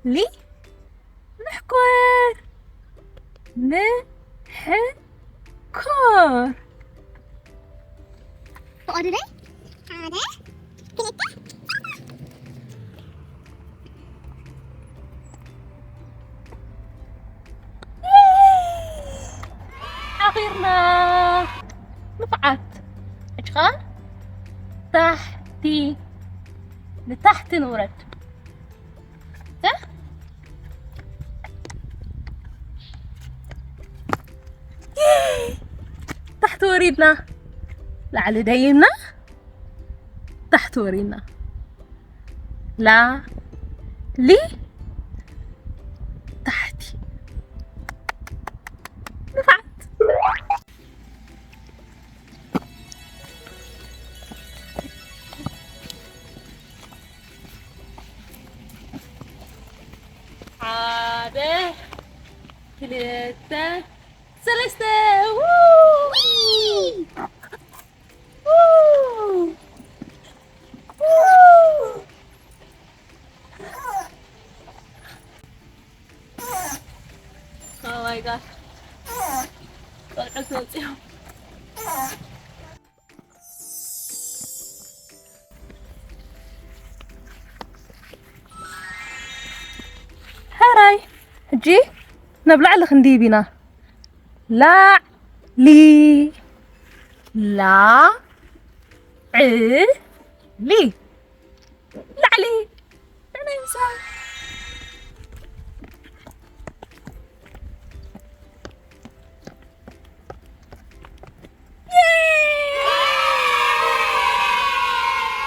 لي نحكر نحكر Ordre. Hade. Pilette. أخيرا نفعت أشخاص تحتي لتحت نورد صح؟ تحت وريدنا لعلى دايمنا تحت وريدنا لا لي تحتي نفعت حاده ثلاثة ثلاثة Oh my god. طلعت وزيهم. هاي هجي نبلع لك نديبنا لا لي لا لي لا لي أنا إنسان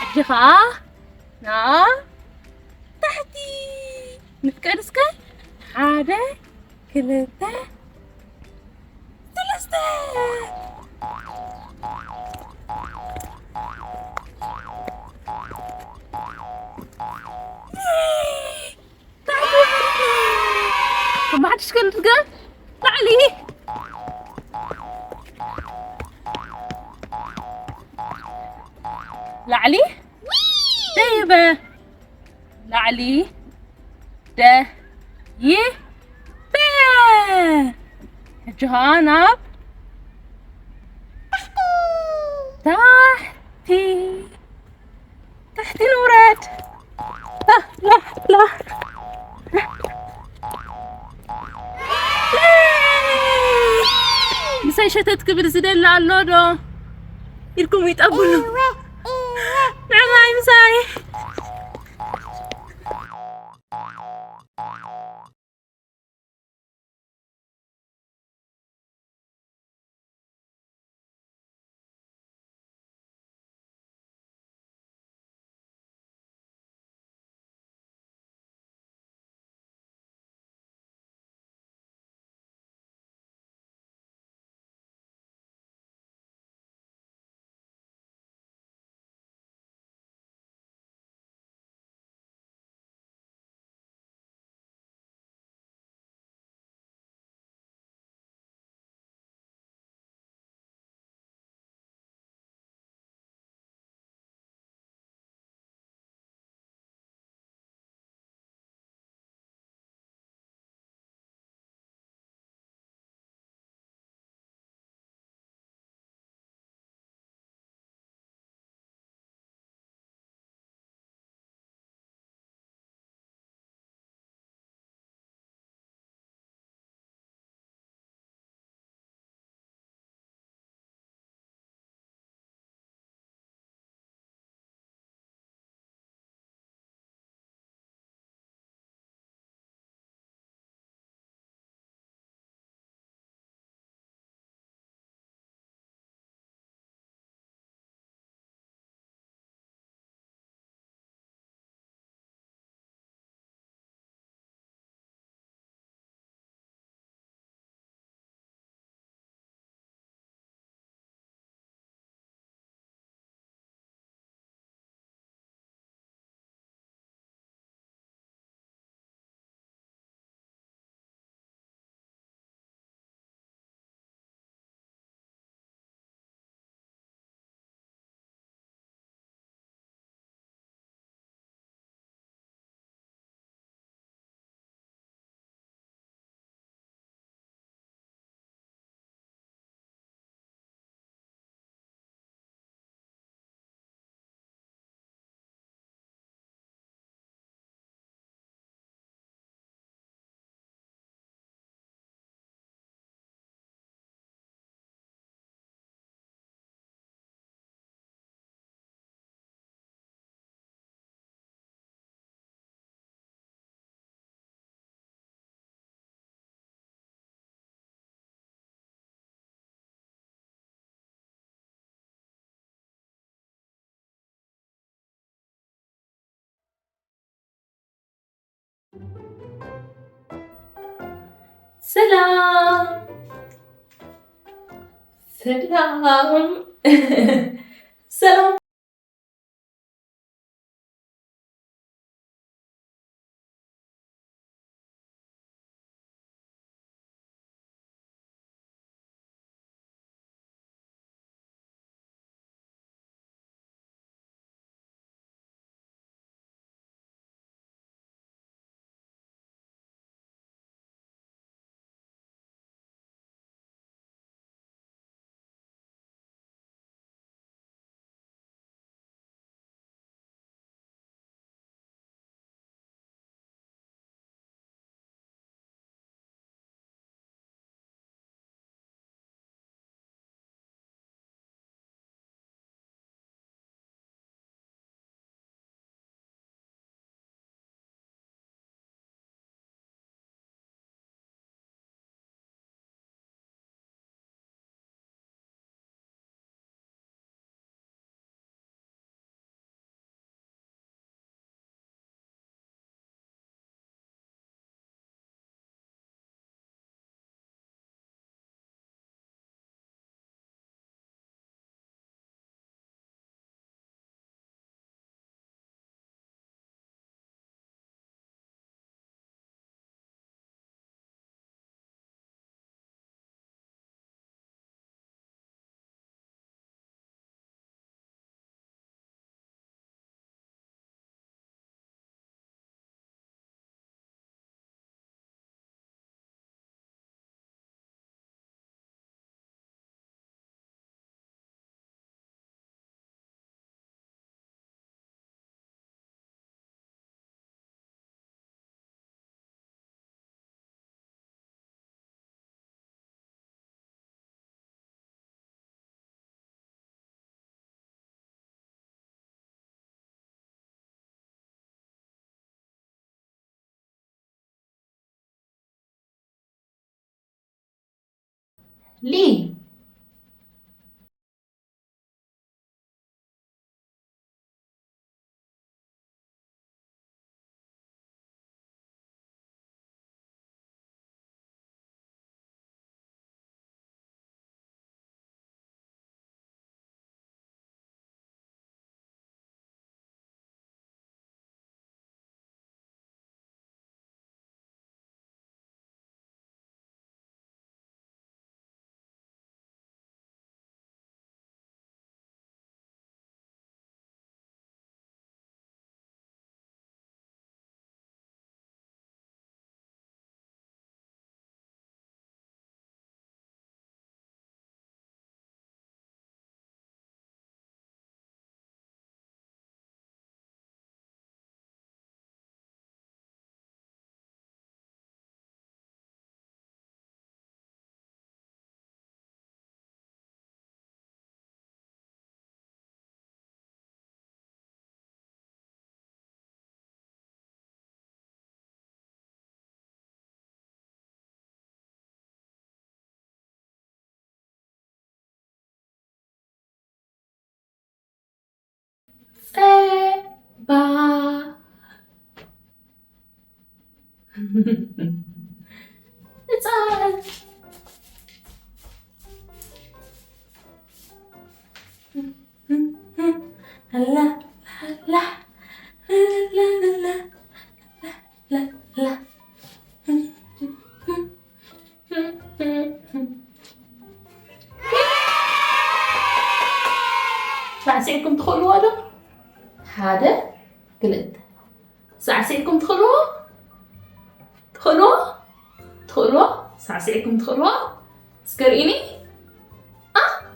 هجي خا نا تحتي نفكرسك حاجة كلتا ثلاثة ما حدش كان تلقى تعالي لعلي طيبة لعلي ده ي با جهانا تحتي تحتي نورات لا لا مساي شتت كبر زدل على اللودو يركم يتقبلوا نعم هاي مساي ሰላም ሰላም ሰላም ليه با ህፃን ላ ላ ላ ላ ላ ላ ሳዕስዒኩም ትኽእልዎ ዶ? ሓደ ክልተ ሳዕስዒኩም ትኽእልዎ? ትኽእልዎ? ሳዕስዒኩም ትኽእልዎ? እስከሪእኒ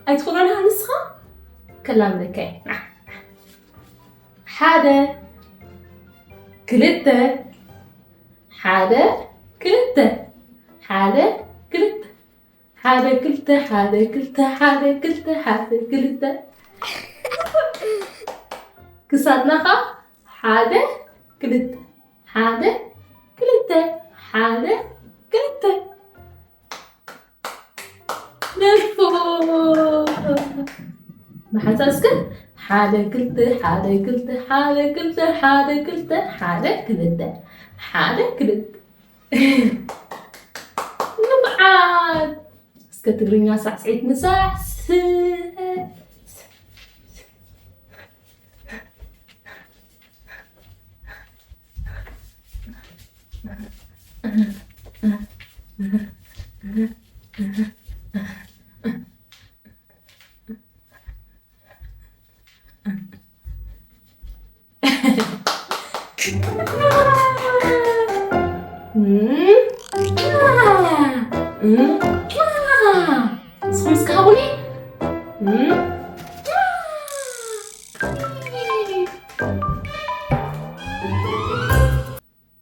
ኣይትኽእሎን ንስኻ? ከላምለከ ሓደ ክልተ ሓደ ክልተ ሓደ ክልተ ሓደ ክልተ ሓደ ክልተ ሓደ ክልተ ሓደ ክልተ ክሳድናኻ ሓደ ክልተ ሓደ ክልተ ሓደ ክልተ ነርፎ ማሓሳስከ ሓደ ክልተ ሓደ ክልተ ሓደ ክልተ ሓደ ክልተ ሓደ ክልተ ሓደ ክልተ እስከ ትግርኛ ሳዕስዒት ንሳዕስዕ 응?